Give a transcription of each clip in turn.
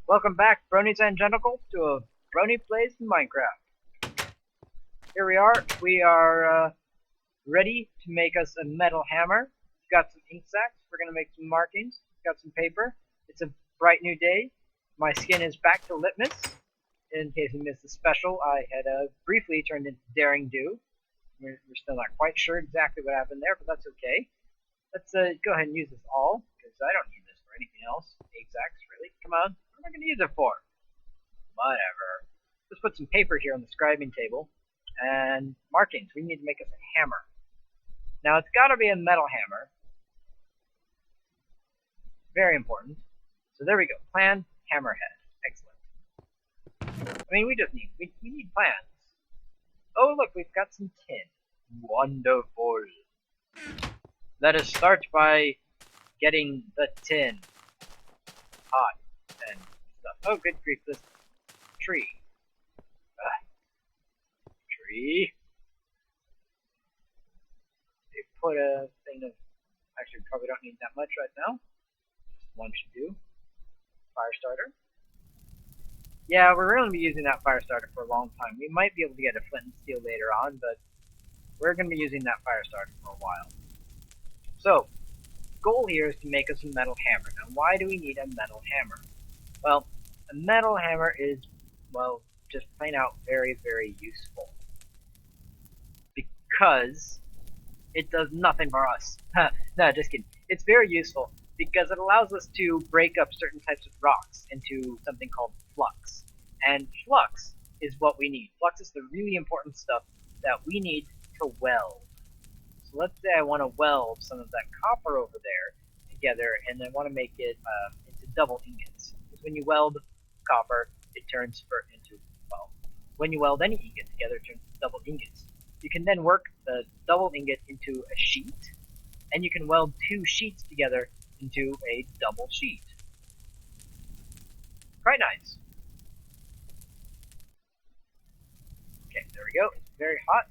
Welcome back, bronies and genitals, to a brony plays in Minecraft. Here we are. We are ready to make us a metal hammer. We've got some ink sacs. We're going to make some markings. We've got some paper. It's a bright new day. My skin is back to litmus. In case you missed the special, I had briefly turned into Daring Do. We're still not quite sure exactly what happened there, but that's okay. Let's go ahead and use this all, because I don't need this for anything else. Ink sacs, really? Come on. What am I going to use it for? Whatever. Let's put some paper here on the scribing table. And markings. We need to make us a hammer. Now, it's got to be a metal hammer. Very important. So there we go. Plan, hammerhead. Excellent. I mean, we need plans. Oh, look, we've got some tin. Wonderful. Let us start by getting the tin hot and stuff. Oh, good grief, this tree. Tree. They put a thing of... Actually, probably don't need that much right now. Just one should do. Fire starter. Yeah, we're going to be using that fire starter for a long time. We might be able to get a flint and steel later on, but we're going to be using that fire starter for a while. So, goal here is to make us a metal hammer. Now, why do we need a metal hammer? Well, a metal hammer is, well, just plain out very, very useful. Because it does nothing for us. No, just kidding. It's very useful because it allows us to break up certain types of rocks into something called flux. And flux is what we need. Flux is the really important stuff that we need to weld. So let's say I want to weld some of that copper over there together, and I want to make it into double ingots. Because when you weld copper, it turns into, well, when you weld any ingot together, it turns into double ingots. You can then work the double ingot into a sheet, and you can weld two sheets together into a double sheet. Quite nice. Okay, there we go. It's very hot.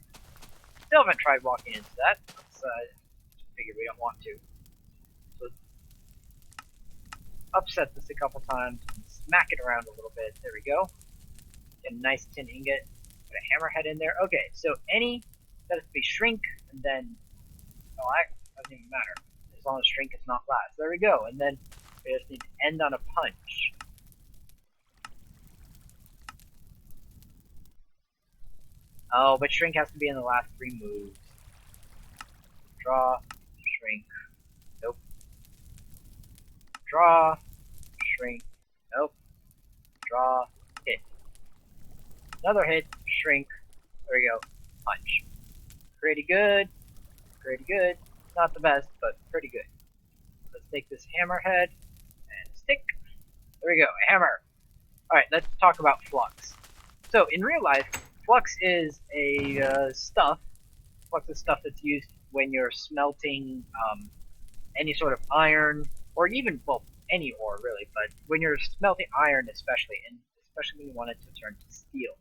Still haven't tried walking into that. Let's figure we don't want to. So upset this a couple times and smack it around a little bit. There we go. Get a nice tin ingot. Put a hammerhead in there. Okay, so any that has to be shrink, and then that doesn't even matter as long as shrink is not glass. There we go. And then we just need to end on a punch. Oh, but shrink has to be in the last three moves. Draw, shrink, nope. Draw, shrink, nope. Draw, hit. Another hit, shrink, there we go, punch. Pretty good, pretty good. Not the best, but pretty good. Let's take this hammerhead and stick. There we go, a hammer. Alright, let's talk about flux. So, in real life, flux is a stuff. Flux is stuff that's used when you're smelting any sort of iron, or even, well, any ore really, but when you're smelting iron especially, and especially when you want it to turn to steel.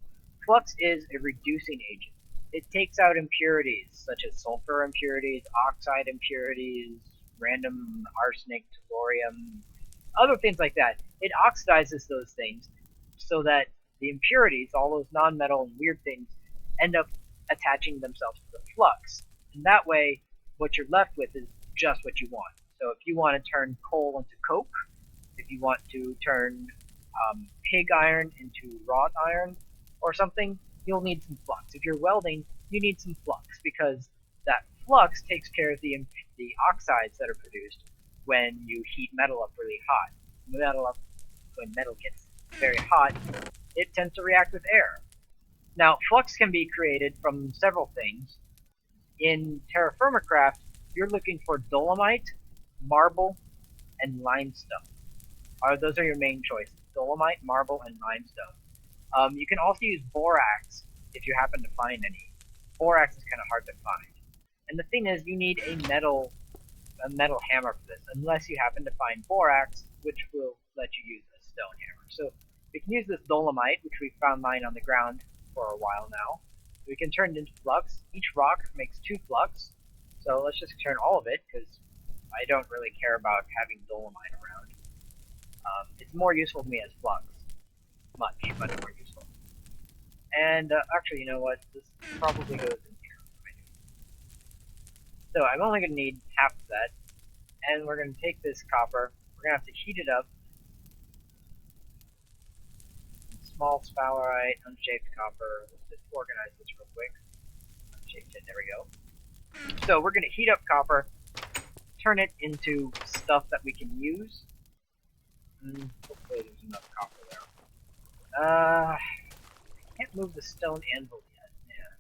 Flux is a reducing agent. It takes out impurities, such as sulfur impurities, oxide impurities, random arsenic, tellurium, other things like that. It oxidizes those things so that the impurities, all those non-metal and weird things, end up attaching themselves to the flux. And that way, what you're left with is just what you want. So if you want to turn coal into coke, if you want to turn pig iron into wrought iron or something, you'll need some flux. If you're welding, you need some flux because that flux takes care of the oxides that are produced when you heat metal up really hot. When metal gets very hot, it tends to react with air. Now, flux can be created from several things. In TerraFirma craft, you're looking for dolomite, marble, and limestone. Those are your main choices: dolomite, marble, and limestone. You can also use borax if you happen to find any. Borax is kind of hard to find. And the thing is, you need a metal hammer for this, unless you happen to find borax, which will let you use a stone hammer. So we can use this dolomite, which we found lying on the ground for a while now. We can turn it into flux. Each rock makes 2 flux. So let's just turn all of it, because I don't really care about having dolomite around. It's more useful to me as flux. Much more useful. And actually, you know what? This probably goes in here. So I'm only going to need half of that. And we're going to take this copper. We're going to have to heat it up. Small sphalerite, unshaped copper. Let's just organize this real quick. Unshaped it, there we go. So we're going to heat up copper, turn it into stuff that we can use. Hopefully there's enough copper there. I can't move the stone anvil yet. Yeah.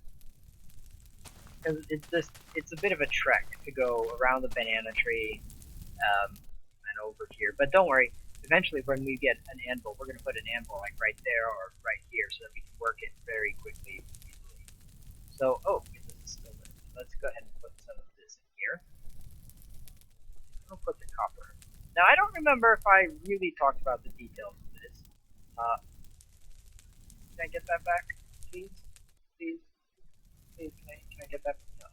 Because it's a bit of a trek to go around the banana tree and over here. But don't worry, eventually when we get an anvil, we're going to put an anvil like right there or right here so that we can work it very quickly, easily. So, oh, this is still there. Let's go ahead and put some of this in here. I'll put the copper. Now, I don't remember if I really talked about the details of this. Can I get that back, please? Please? Please, can I get that? No.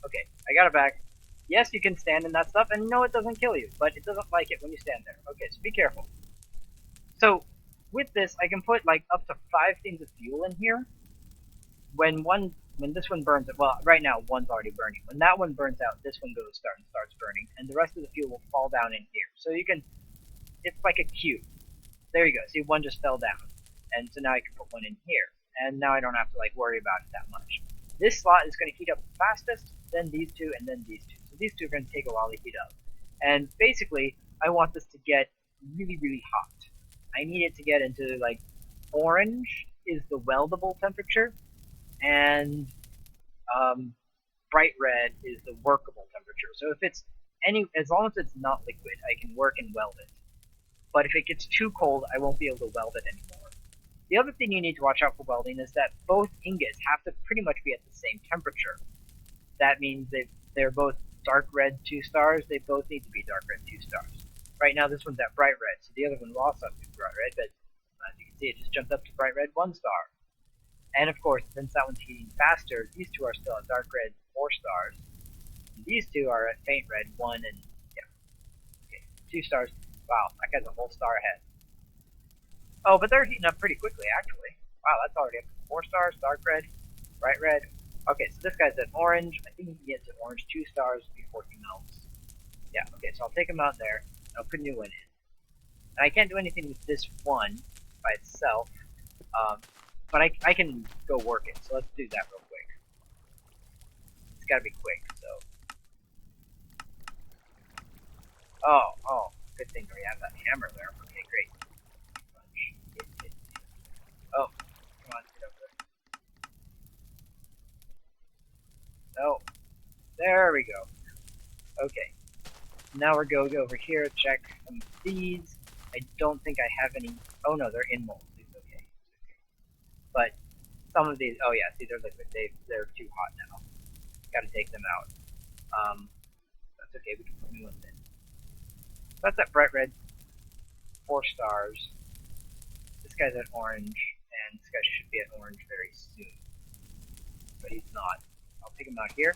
Okay, I got it back. Yes, you can stand in that stuff, and no, it doesn't kill you, but it doesn't like it when you stand there. Okay, so be careful. So, with this, I can put, like, up to 5 things of fuel in here. When this one burns, well, right now, one's already burning. When that one burns out, this one starts burning, and the rest of the fuel will fall down in here. So you can, it's like a cube. There you go, see, one just fell down. And so now I can put one in here. And now I don't have to, like, worry about it that much. This slot is going to heat up the fastest, then these two, and then these two. So these two are going to take a while to heat up. And basically, I want this to get really, really hot. I need it to get into, like, orange is the weldable temperature, and bright red is the workable temperature. So if it's as long as it's not liquid, I can work and weld it. But if it gets too cold, I won't be able to weld it anymore. The other thing you need to watch out for welding is that both ingots have to pretty much be at the same temperature. That means they're both dark red 2 stars, they both need to be dark red 2 stars. Right now this one's at bright red, so the other one will also have to be bright red, but as you can see it just jumped up to bright red 1 star. And of course, since that one's heating faster, these two are still at dark red 4 stars. And these two are at faint red 1 and, yeah. Okay, 2 stars. Wow, that guy's a whole star ahead. Oh, but they're heating up pretty quickly, actually. Wow, that's already up to 4 stars, dark red, bright red. Okay, so this guy's at orange. I think he can get to orange 2 stars before he melts. Yeah, okay, so I'll take him out there, and I'll put a new one in. And I can't do anything with this one by itself, but I can go work it, so let's do that real quick. It's gotta be quick, so. Oh, good thing we have that hammer there. Okay, great. Oh, come on, get over there. Oh, there we go. Okay, now we're going over here, check some of these. I don't think I have any. Oh no, they're in molds. It's okay. But some of these, oh yeah, see, they're liquid. They're too hot now. Got to take them out. That's okay. We can put new ones in. That's that bright red. 4 stars. This guy's at orange, and this guy should be at orange very soon. But he's not. I'll take him out here,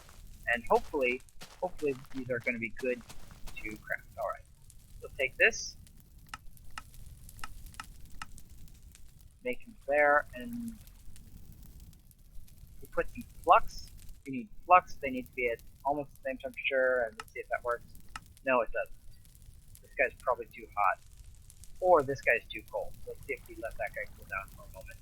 and hopefully these are going to be good to craft. All right. So take this. Make him there, and we put some flux. You need flux, they need to be at almost the same temperature, and let's see if that works. No, it doesn't. This guy's probably too hot. Or this guy's too cold. Let's see if we let that guy cool down for a moment.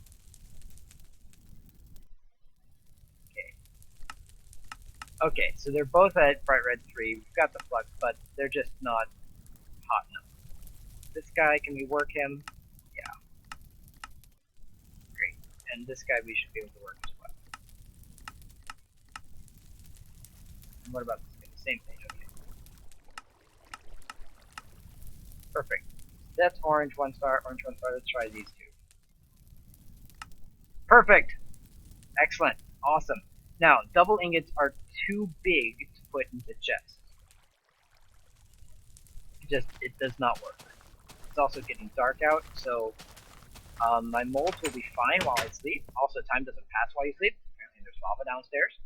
Okay, so they're both at bright red 3. We've got the flux, but they're just not hot enough. This guy, can we work him? Yeah. Great. And this guy we should be able to work as well. And what about this guy? Same thing, okay. Perfect. That's orange 1 star, orange 1 star. Let's try these two. Perfect! Excellent. Awesome. Now, double ingots are too big to put into chests. It does not work. It's also getting dark out, so my molds will be fine while I sleep. Also, time doesn't pass while you sleep. Apparently there's lava downstairs.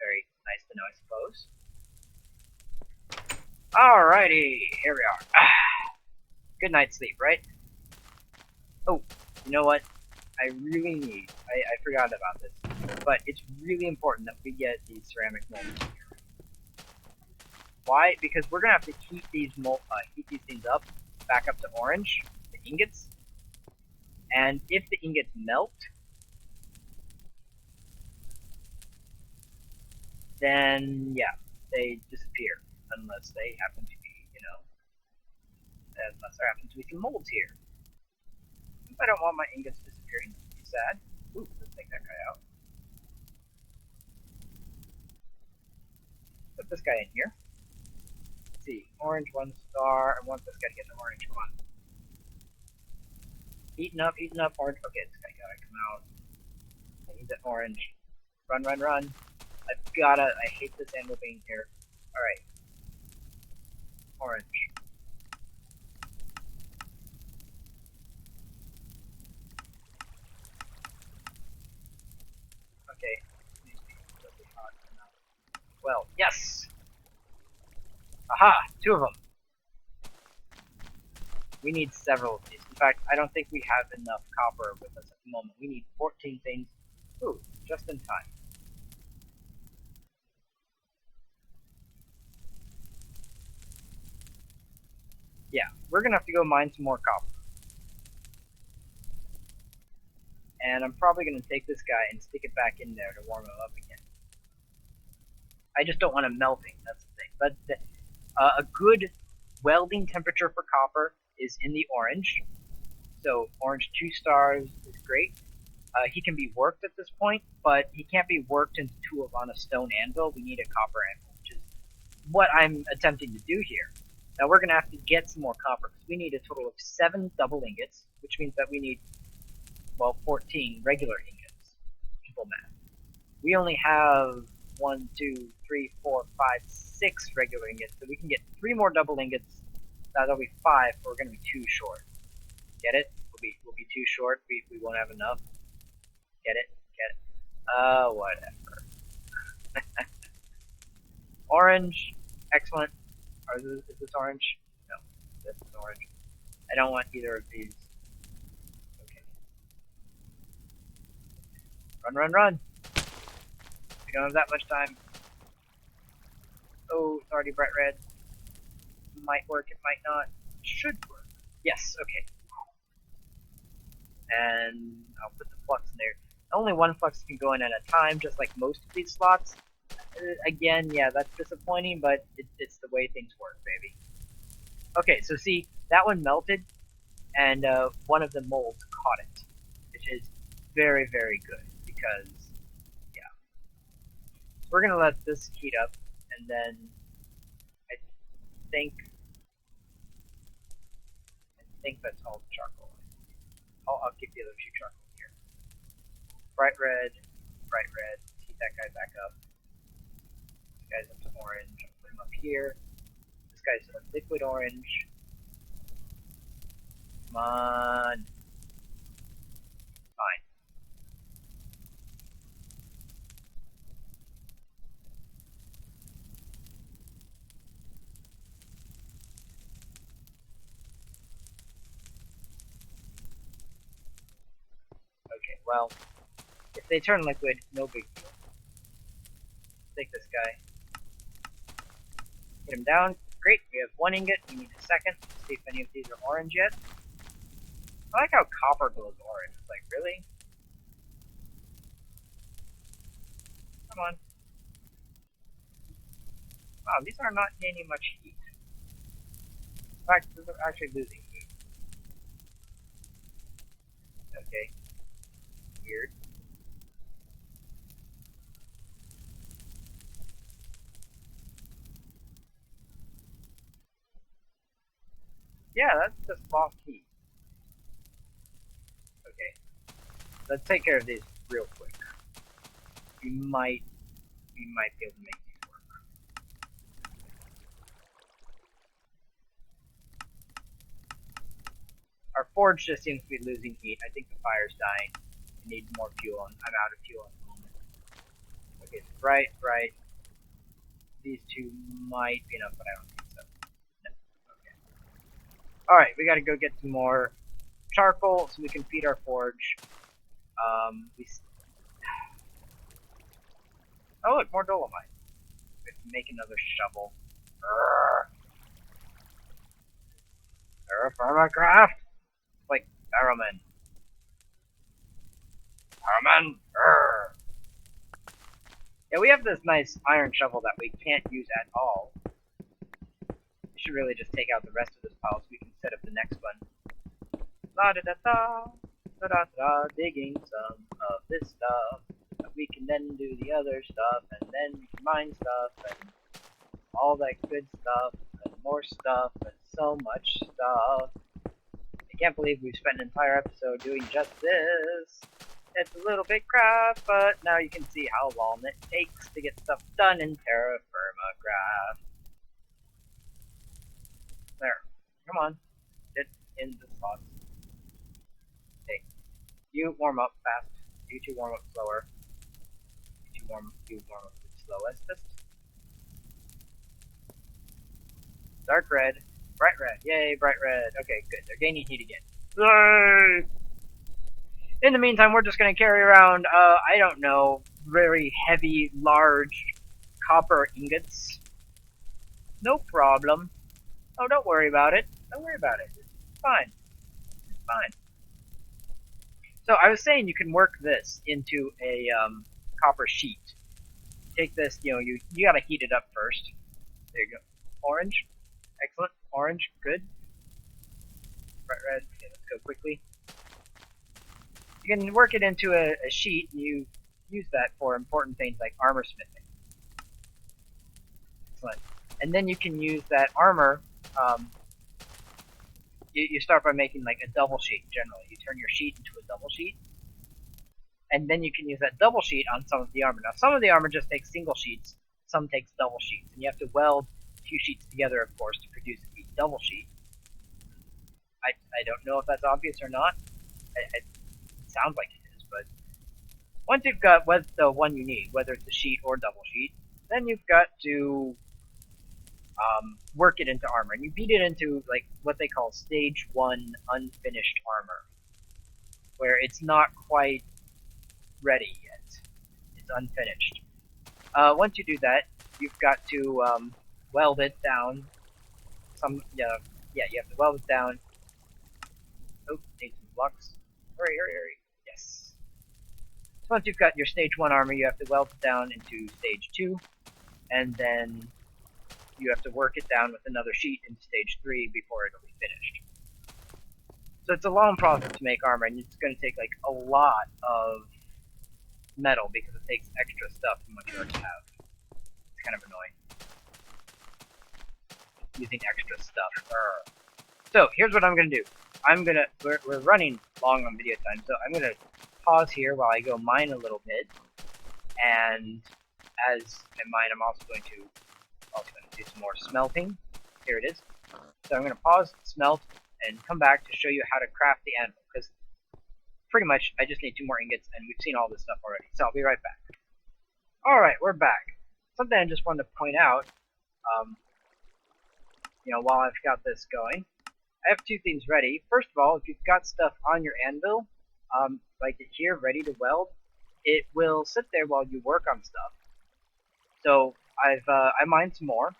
Very nice to know, I suppose. Alrighty, here we are. Good night's sleep, right? Oh, you know what? I really need, I forgot about this, but it's really important that we get these ceramic molds here. Why? Because we're gonna have to heat these things up, back up to orange, the ingots, and if the ingots melt, then yeah, they disappear, unless they happen to be, unless there happens to be some molds here. I don't want my ingots disappearing. That'd be sad. Ooh, let's take that guy out. Put this guy in here. Let's see, orange 1 star. I want this guy to get the orange one. Eating up, orange. Okay, this guy gotta come out. I need that orange. Run, run, run. I hate this anvil being here. Alright. Orange. Okay. Well, yes! Aha! 2 of them. We need several of these. In fact, I don't think we have enough copper with us at the moment. We need 14 things. Ooh, just in time. Yeah, we're gonna have to go mine some more copper. And I'm probably gonna take this guy and stick it back in there to warm him up again. I just don't want him melting, that's the thing. But a good welding temperature for copper is in the orange. So orange 2 stars is great. He can be worked at this point, but he can't be worked into 2 on a stone anvil. We need a copper anvil, which is what I'm attempting to do here. Now we're going to have to get some more copper, because we need a total of 7 double ingots, which means that we need, well, 14 regular ingots. Simple math. We only have 1, 2, 3, 4, 5, 6 regular ingots, so we can get 3 more double ingots. That'll be 5, but we're going to be 2 short. Get it? We'll be 2 short. We won't have enough. Get it? Get it? Whatever. Orange. Excellent. Is this orange? No. This is orange. I don't want either of these. Okay. Run, run, run! We don't have that much time. Oh, it's already bright red. Might work, it might not. Should work. Yes, okay. And I'll put the flux in there. Only 1 flux can go in at a time, just like most of these slots. Again, yeah, that's disappointing, but it's the way things work, baby. Okay, so see, that one melted, and one of the molds caught it, which is very, very good, because, yeah. So we're gonna let this heat up, and then I think that's all the charcoal. I'll keep the other 2 charcoal here. Bright red, heat that guy back up. This guy's up to orange, I'll put him up here. This guy's a liquid orange. Come on. Fine. Okay, well, if they turn liquid, no big deal. Take this guy. Hit him down. Great, we have 1 ingot. We need a second. Let's see if any of these are orange yet. I like how copper glows orange. It's like, really? Come on. Wow, these are not gaining much heat. In fact, these are actually losing heat. Okay. Weird. Yeah, that's just lost heat. Okay. Let's take care of these real quick. We might be able to make these work. Our forge just seems to be losing heat. I think the fire's dying. I need more fuel, and I'm out of fuel at the moment. it's bright, bright. These two might be enough, but I don't think so. No. Okay. Alright, we gotta go get some more charcoal so we can feed our forge. Oh look, more dolomite. We have to make another shovel. TerraFirma craft! Like, Barrowman. Barrowman! Yeah, we have this nice iron shovel that we can't use at all. We should really just take out the rest of this pile so we can set up the next one. La da da da! Da da da! Digging some of this stuff. We can then do the other stuff, and then we can mine stuff, and all that good stuff, and more stuff, and so much stuff. I can't believe we've spent an entire episode doing just this. It's a little bit crap, but now you can see how long it takes to get stuff done in TerraFirma Craft. There. Come on. Get in the slots. Hey. You warm up fast. You two warm up slower. You warm up the slowest. Dark red. Bright red. Yay, bright red. Okay, good. They're gaining heat again. Yay! In the meantime, we're just going to carry around, I don't know, very heavy, large copper ingots. No problem. Oh, don't worry about it. Don't worry about it. It's fine. It's fine. So, I was saying you can work this into a copper sheet. Take this, you gotta heat it up first. There you go. Orange. Excellent. Orange. Good. Bright red. Okay, let's go quickly. You can work it into a sheet, and you use that for important things like armor smithing. Excellent. And then you can use that armor, you start by making like a double sheet, generally. You turn your sheet into a double sheet, and then you can use that double sheet on some of the armor. Now, some of the armor just takes single sheets, some takes double sheets, and you have to weld a few sheets together, of course, to produce a double sheet. I don't know if that's obvious or not. It sounds like it is, but once you've got the one you need, whether it's a sheet or double sheet, then you've got to work it into armor, and you beat it into like what they call stage 1 unfinished armor, where it's not quite ready yet. It's unfinished. Once you do that, you've got to weld it down. You have to weld it down. Oh, need some blocks. Hurry. Yes. So once you've got your stage 1 armor, you have to weld it down into stage 2, and then you have to work it down with another sheet into stage 3 before it'll be finished. So it's a long process to make armor, and it's going to take like a lot of metal because it takes extra stuff from what you already have. It's kind of annoying. Using extra stuff. So here's what I'm going to do. We're running long on video time, so I'm going to pause here while I go mine a little bit, and as I mine, I'm also going to do some more smelting. Here it is. So I'm going to pause, smelt, and come back to show you how to craft the anvil, because pretty much I just need 2 more ingots, and we've seen all this stuff already. So I'll be right back. Alright, we're back. Something I just wanted to point out, while I've got this going. I have 2 things ready. First of all, if you've got stuff on your anvil, like it here, ready to weld, it will sit there while you work on stuff. So I mined some more.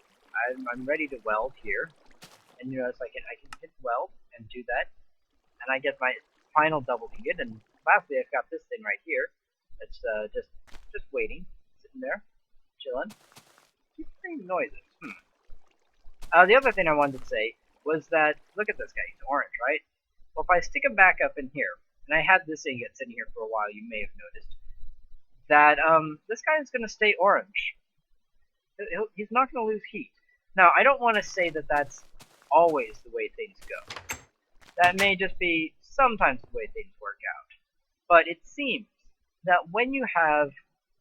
I'm ready to weld here, and it's like I can hit weld and do that, and I get my final double ingot. And lastly, I've got this thing right here that's just waiting, sitting there, chilling. Keep making noises. The other thing I wanted to say was that, look at this guy, he's orange, right? Well, if I stick him back up in here, and I had this ingot sitting here for a while, you may have noticed, that this guy is going to stay orange. He's not going to lose heat. Now, I don't want to say that that's always the way things go. That may just be sometimes the way things work out. But it seems that when you have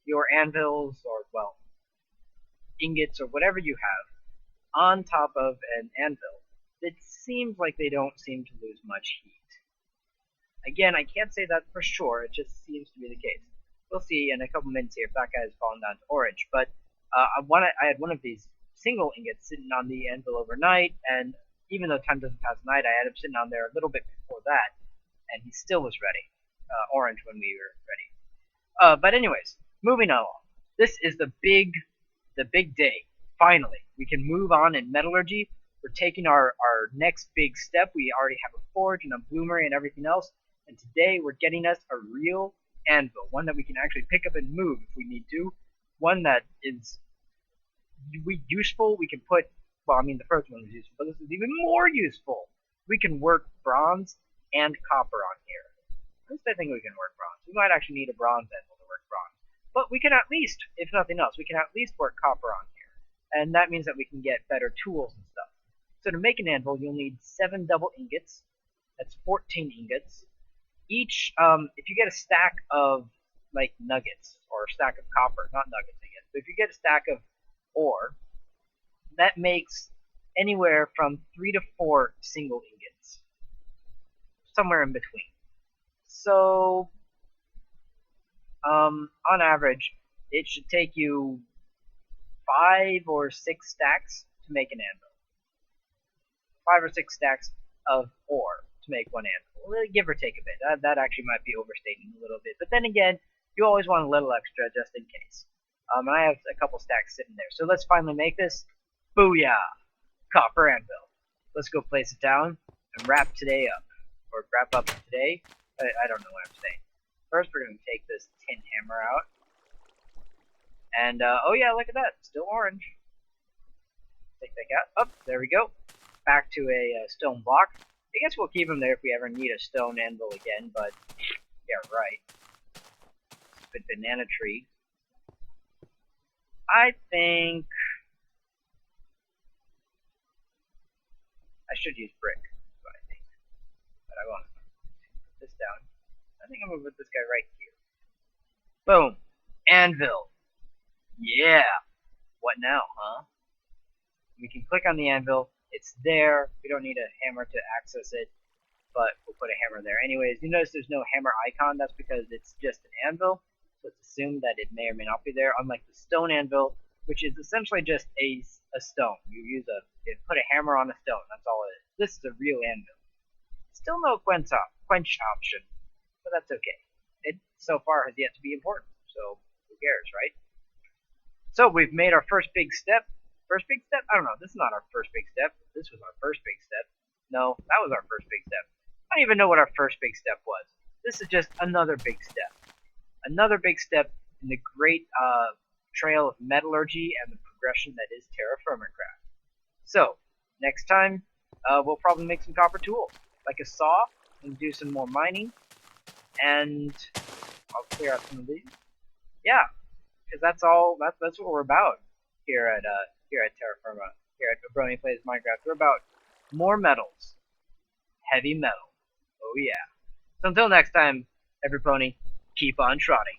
your anvils, or, well, ingots, or whatever you have, on top of an anvil, it seems like they don't seem to lose much heat. Again, I can't say that for sure, it just seems to be the case. We'll see in a couple minutes here if that guy has fallen down to orange. But I had one of these single ingots sitting on the anvil overnight, and even though time doesn't pass night, I had him sitting on there a little bit before that, and he still was ready, orange when we were ready. But anyways, moving on. This is the big day. Finally, we can move on in metallurgy. We're taking our next big step. We already have a forge and a bloomery and everything else, and today we're getting us a real anvil, one that we can actually pick up and move if we need to, one that is useful. We can put, well, I mean, the first one was useful, but this is even more useful. We can work bronze and copper on here. At least I think we can work bronze. We might actually need a bronze anvil to work bronze, but we can at least, if nothing else, we can at least work copper on here, and that means that we can get better tools and stuff. So to make an anvil, you'll need 7 double ingots. That's 14 ingots. Each, if you get a stack of, like, nuggets, or a stack of copper, not nuggets, I guess, but if you get a stack of ore, that makes anywhere from 3 to 4 single ingots. Somewhere in between. So, on average, it should take you 5 or 6 stacks to make an anvil. 5 or 6 stacks of ore to make one anvil, give or take a bit. That actually might be overstating a little bit, but then again, you always want a little extra just in case. And I have a couple stacks sitting there, so let's finally make this. Booyah! Copper anvil. Let's go place it down and wrap today up, or wrap up today. I don't know what I'm saying. First, we're going to take this tin hammer out, and oh yeah, look at that, still orange. Take that out. Oh, there we go. Back to a stone block. I guess we'll keep them there if we ever need a stone anvil again, but yeah, right. Stupid banana tree. I think I should use brick, is what I think. But I won't. Put this down. I think I'm gonna put this guy right here. Boom. Anvil. Yeah. What now, huh? We can click on the anvil. It's there. We don't need a hammer to access it, but we'll put a hammer there anyways. You notice there's no hammer icon. That's because it's just an anvil, so it's assumed that it may or may not be there, unlike the stone anvil, which is essentially just a stone. You put a hammer on a stone. That's all it is. This is a real anvil. Still no quench option, but that's okay. It so far has yet to be important, so who cares, right? So we've made our first big step. First big step? I don't know. This is not our first big step. This was our first big step. No, that was our first big step. I don't even know what our first big step was. This is just another big step. Another big step in the great trail of metallurgy and the progression that is TerraFirma craft. So, next time, we'll probably make some copper tools, like a saw, and do some more mining, and I'll clear out some of these. Yeah, because that's what we're about here at TerraFirma, here at Brony Plays Minecraft. We're about more metals, heavy metal. Oh yeah. So until next time, every pony, keep on trotting.